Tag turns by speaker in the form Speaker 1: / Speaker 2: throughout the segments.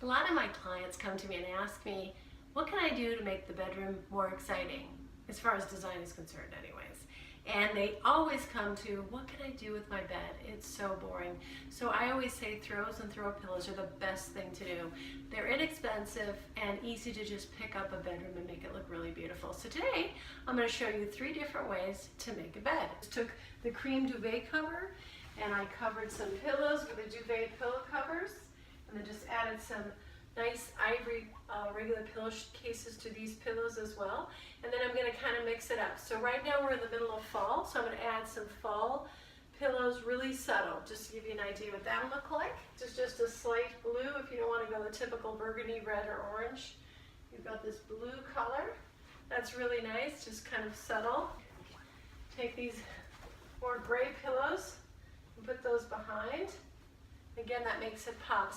Speaker 1: A lot of my clients come to me and ask me, what can I do to make the bedroom more exciting, as far as design is concerned anyways. And they always come to, what can I do with my bed? It's so boring. So I always say throws and throw pillows are the best thing to do. They're inexpensive and easy to just pick up a bedroom and make it look really beautiful. So today, I'm going to show you 3 different ways to make a bed. I took the cream duvet cover and I covered some pillows with the duvet pillow covers, and then just added some nice ivory regular pillow cases to these pillows as well. And then I'm going to kind of mix it up. So right now we're in the middle of fall, so I'm going to add some fall pillows, really subtle, just to give you an idea what that will look like. Just a slight blue if you don't want to go the typical burgundy, red, or orange. You've got this blue color. That's really nice, just kind of subtle. Take these more gray pillows and put those behind. Again, that makes it pop.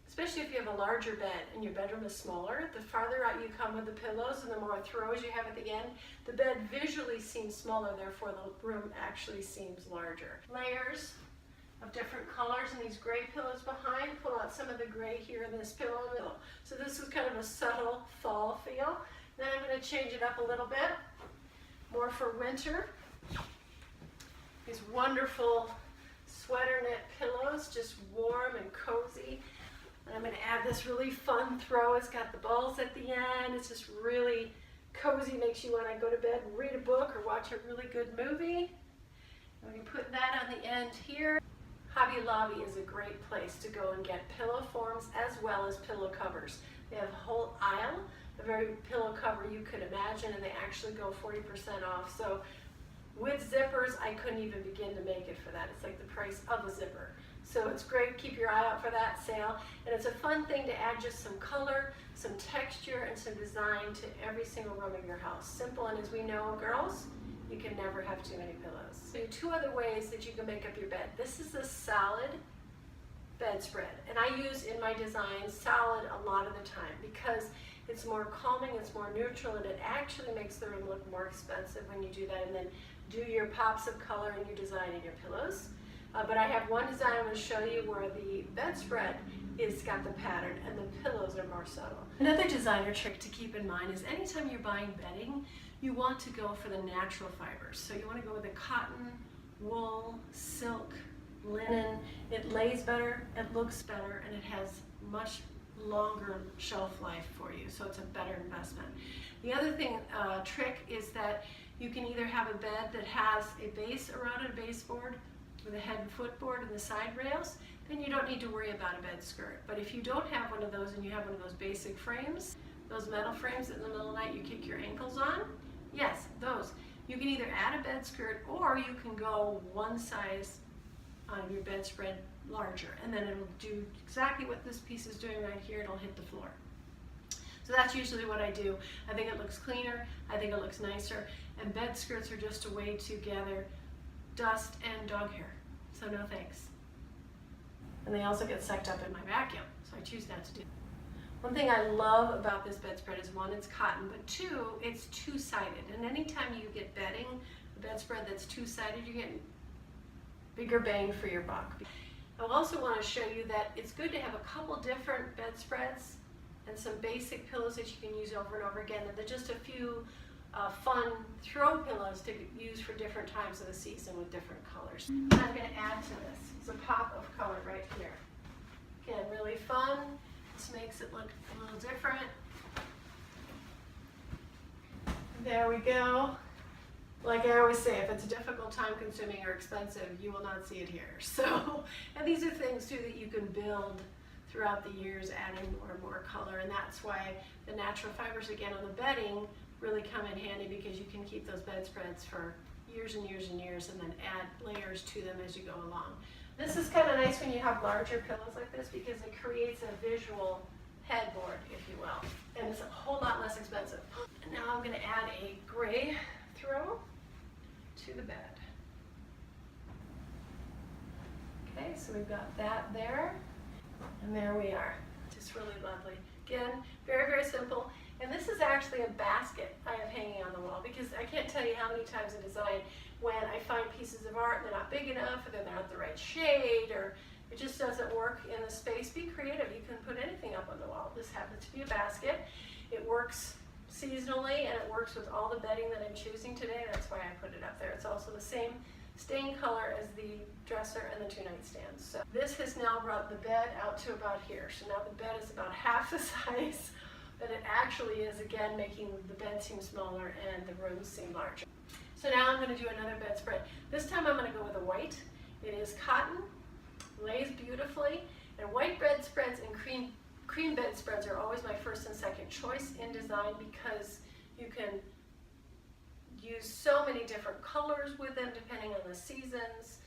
Speaker 1: Especially if you have a larger bed and your bedroom is smaller, the farther out you come with the pillows and the more throws you have at the end, the bed visually seems smaller, therefore the room actually seems larger. Layers of different colors and these gray pillows behind. Pull out some of the gray here in this pillow in the middle. So this is kind of a subtle fall feel. Then I'm going to change it up a little bit, more for winter. These wonderful sweater knit pillows, just warm and cozy. And I'm going to add this really fun throw. It's got the balls at the end. It's just really cozy, makes you want to go to bed and read a book or watch a really good movie. And we can put that on the end here. Hobby Lobby is a great place to go and get pillow forms as well as pillow covers. They have a whole aisle of every pillow cover you could imagine, and they actually go 40% off. So with zippers, I couldn't even begin to make it for that. It's like the price of a zipper. So it's great, keep your eye out for that sale. And it's a fun thing to add just some color, some texture, and some design to every single room of your house. Simple, and as we know, girls, you can never have too many pillows. So 2 other ways that you can make up your bed. This is a solid bedspread, and I use in my designs solid a lot of the time because it's more calming, it's more neutral, and it actually makes the room look more expensive when you do that, and then do your pops of color in your design in your pillows. But I have one design I'm going to show you where the bedspread is got the pattern and the pillows are more subtle. Another designer trick to keep in mind is anytime you're buying bedding, you want to go for the natural fibers. So you want to go with the cotton, wool, silk, linen. It lays better, it looks better, and it has much longer shelf life for you, so it's a better investment. The other thing, trick is that you can either have a bed that has a base around it, a baseboard, with a head and footboard and the side rails, then you don't need to worry about a bed skirt. But if you don't have one of those and you have one of those basic frames, those metal frames that in the middle of the night you kick your ankles on, yes, those. You can either add a bed skirt or you can go one size on your bedspread larger, and then it'll do exactly what this piece is doing right here. It'll hit the floor. So that's usually what I do. I think it looks cleaner, I think it looks nicer, and bed skirts are just a way to gather dust and dog hair. So no thanks. And they also get sucked up in my vacuum, so I choose not to do. One thing I love about this bedspread is 1, it's cotton, but 2, it's 2-sided. And anytime you get bedding, a bedspread that's 2-sided, you get bigger bang for your buck. I also want to show you that it's good to have a couple different bedspreads and some basic pillows that you can use over and over again. And they're just a few fun throw pillows to use for different times of the season with different colors. I'm going to add to this. It's a pop of color right here. Again, really fun. This makes it look a little different. There we go. Like I always say, if it's difficult, time-consuming, or expensive, you will not see it here. So, and these are things too that you can build throughout the years, adding more and more color, and that's why the natural fibers, again, on the bedding really come in handy because you can keep those bedspreads for years and years and years and then add layers to them as you go along. This is kind of nice when you have larger pillows like this because it creates a visual headboard, if you will, and it's a whole lot less expensive. And now I'm going to add a gray throw to the bed. Okay, so we've got that there, and there we are. Just really lovely. Again, very, very simple. And this is actually a basket I have hanging on the wall because I can't tell you how many times in design when I find pieces of art and they're not big enough or they're not the right shade or it just doesn't work in the space. Be creative. You can put anything up on the wall. This happens to be a basket. It works seasonally and it works with all the bedding that I'm choosing today. That's why I put it up there. It's also the same stain color as the dresser and the 2 nightstands. So this has now brought the bed out to about here. So now the bed is about half the size that it actually is, again making the bed seem smaller and the rooms seem larger. So now I'm going to do another bedspread. This time I'm going to go with a white. It is cotton, lays beautifully, and white bedspreads and cream bedspreads are always my first and second choice in design because you can use so many different colors with them depending on the seasons,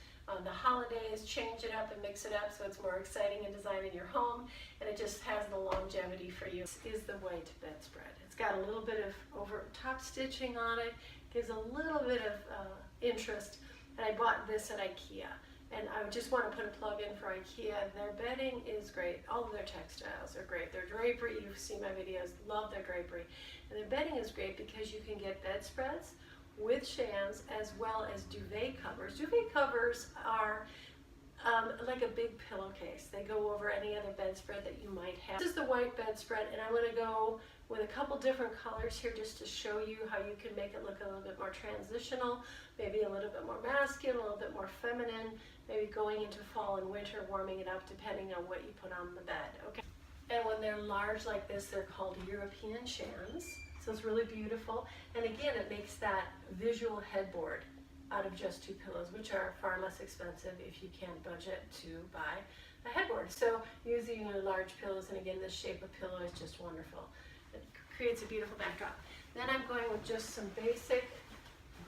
Speaker 1: the holidays, change it up and mix it up so it's more exciting in design in your home, and it just has the longevity for you. This is the white bedspread. It's got a little bit of over top stitching on it, gives a little bit of interest, and I bought this at IKEA. And I just want to put a plug in for IKEA. Their bedding is great. All of their textiles are great. Their drapery, you've seen my videos, love their drapery. And their bedding is great because you can get bedspreads with shams as well as duvet covers. Duvet covers are like a big pillowcase. They go over any other bedspread that you might have. This is the white bedspread, and I'm going to go with a couple different colors here just to show you how you can make it look a little bit more transitional, maybe a little bit more masculine, a little bit more feminine, maybe going into fall and winter, warming it up depending on what you put on the bed. Okay. And when they're large like this, they're called European shams. So it's really beautiful. And again, it makes that visual headboard out of just 2 pillows, which are far less expensive if you can't budget to buy a headboard. So using large pillows, and again, this shape of pillow is just wonderful. It creates a beautiful backdrop. Then I'm going with just some basic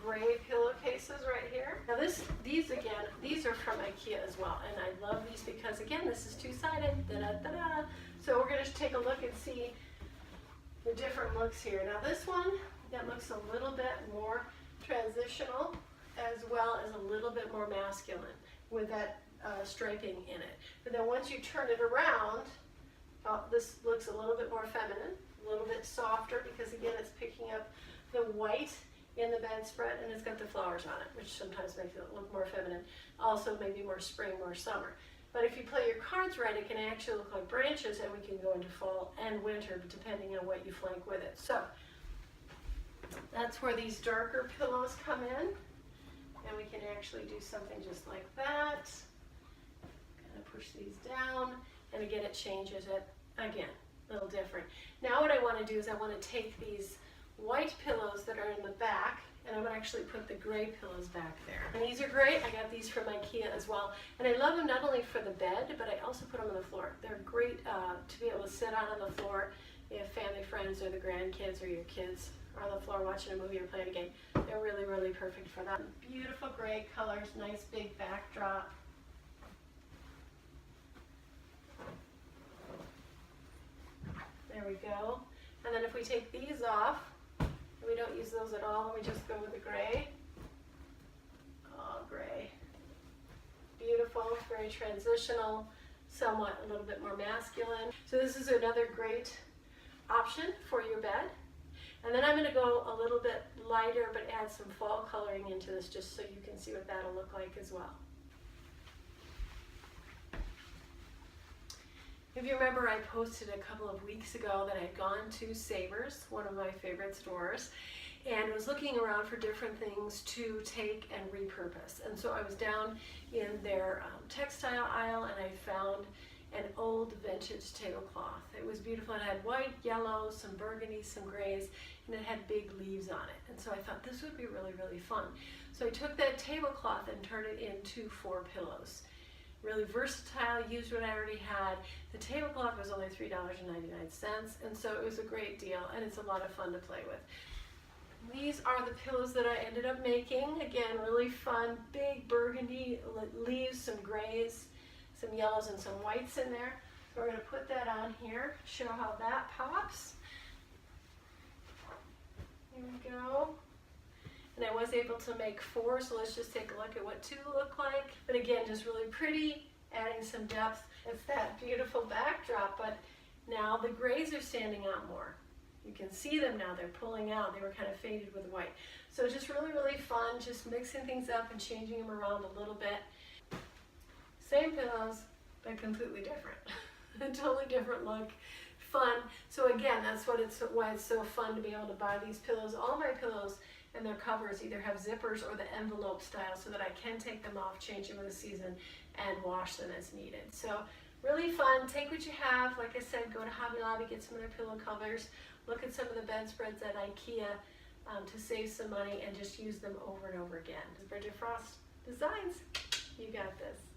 Speaker 1: gray pillowcases right here. Now these are from IKEA as well, and I love these because again, this is 2-sided. Da-da-da-da. So we're going to take a look and see the different looks here. Now this one, that looks a little bit more transitional as well as a little bit more masculine with that striping in it. But then once you turn it around, this looks a little bit more feminine, a little bit softer because again it's picking up the white in the bedspread and it's got the flowers on it, which sometimes makes it look more feminine. Also maybe more spring, more summer. But if you play your cards right, it can actually look like branches, and we can go into fall and winter depending on what you flank with it. So that's where these darker pillows come in, and we can actually do something just like that. Kind of push these down, and again it changes it again, a little different. Now what I want to do is I want to take these white pillows that are in the back, and I'm going to actually put the gray pillows back there. And these are great. I got these from IKEA as well. And I love them not only for the bed, but I also put them on the floor. They're great to be able to sit on the floor if family, friends, or the grandkids or your kids are on the floor watching a movie or playing a game. They're really, really perfect for that. Beautiful gray colors, nice big backdrop. There we go. And then if we take these off, we don't use those at all, and we just go with the gray. Oh, gray. Beautiful, very transitional, somewhat a little bit more masculine. So this is another great option for your bed. And then I'm going to go a little bit lighter but add some fall coloring into this just so you can see what that'll look like as well. If you remember, I posted a couple of weeks ago that I'd gone to Savers, one of my favorite stores, and was looking around for different things to take and repurpose. And so I was down in their textile aisle, and I found an old vintage tablecloth. It was beautiful. It had white, yellow, some burgundy, some grays, and it had big leaves on it. And so I thought this would be really, really fun. So I took that tablecloth and turned it into 4 pillows. Really versatile, used what I already had. The tablecloth was only $3.99, and so it was a great deal, and it's a lot of fun to play with. These are the pillows that I ended up making. Again, really fun, big burgundy leaves, some grays, some yellows, and some whites in there. So we're going to put that on here, show how that pops. Here we go. And I was able to make 4, so let's just take a look at what 2 look like. But again, just really pretty, adding some depth. It's that beautiful backdrop, but now the grays are standing out more. You can see them now, they're pulling out. They were kind of faded with white. So just really, really fun, just mixing things up and changing them around a little bit. Same pillows, but completely different. A totally different look. fun. So again, that's why it's so fun to be able to buy these pillows. All my pillows and their covers either have zippers or the envelope style, so that I can take them off, change them in the season, and wash them as needed. So really fun. Take what you have. Like I said, go to Hobby Lobby, get some of their pillow covers, look at some of the bedspreads at IKEA to save some money, and just use them over and over again. Bridget Frost Designs, you got this.